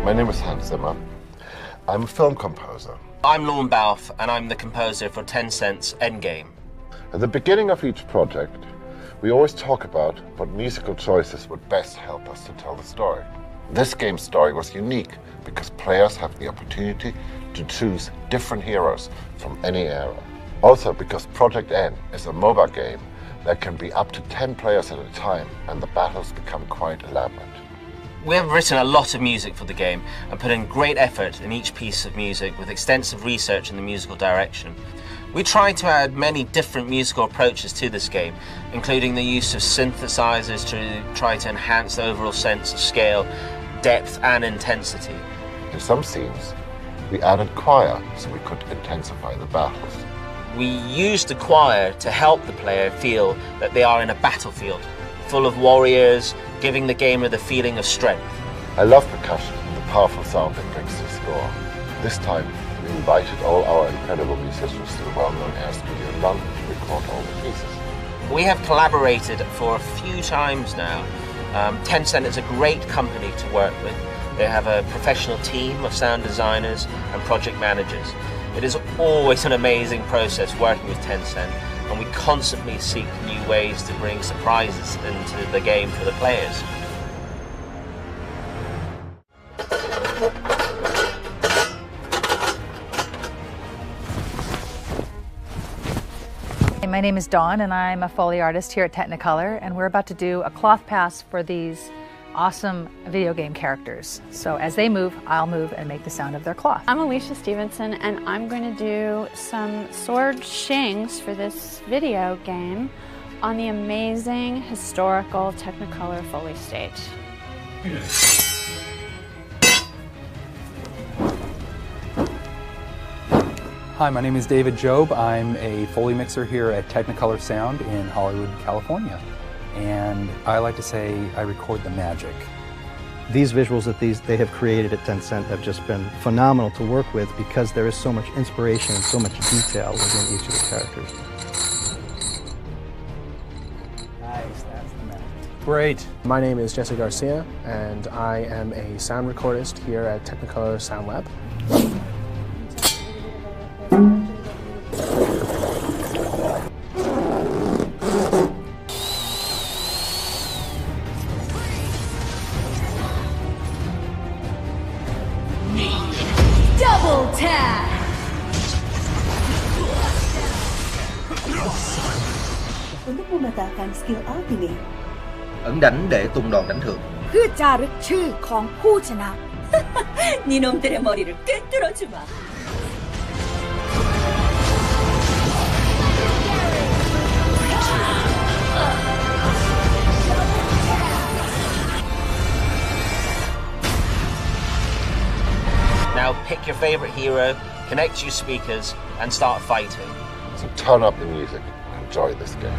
My name is Hans Zimmer. I'm a film composer. I'm Lorne Balfe, and I'm the composer for Tencent's Endgame. At the beginning of each project, we always talk about what musical choices would best help us to tell the story. This game's story was unique because players have the opportunity to choose different heroes from any era. Also because Project N is a mobile game that can be up to 10 players at a time, and the battles become quite elaborate. We have written a lot of music for the game and put in great effort in each piece of music with extensive research in the musical direction. We tried to add many different musical approaches to this game, including the use of synthesizers to try to enhance the overall sense of scale, depth and intensity. In some scenes, we added choir so we could intensify the battles. We used the choir to help the player feel that they are in a battlefield, full of warriors, giving the gamer the feeling of strength. I love percussion and the powerful sound it brings to the score. This time, we invited all our incredible musicians to the well-known Air Studio in London to record all the pieces. We have collaborated for a few times now. Tencent is a great company to work with. They have a professional team of sound designers and project managers. It is always an amazing process working with Tencent, and we constantly seek new ways to bring surprises into the game for the players. My name is Dawn, and I'm a Foley artist here at Technicolor, and we're about to do a cloth pass for these awesome video game characters. So as they move, I'll move and make the sound of their cloth. I'm Alicia Stevenson, and I'm going to do some sword shings for this video game on the amazing historical Technicolor Foley stage. Hi, my name is David Jobe. I'm a Foley mixer here at Technicolor Sound in Hollywood, California. And I like to say I record the magic. These visuals that they have created at Tencent have just been phenomenal to work with because there is so much inspiration and so much detail within each of the characters. Nice, that's the magic. Great. My name is Jesse Garcia, and I am a sound recordist here at Technicolor Sound Lab. Double tap! Untuk membatalkan skill ultimate. Ấn đánh để tung đòn đánh thưởng. เพื่อจารึกชื่อของผู้ชนะ 니놈들의 머리를 꿰뚫어 주마. Now pick your favorite hero, connect your speakers and start fighting. So turn up the music and enjoy this game.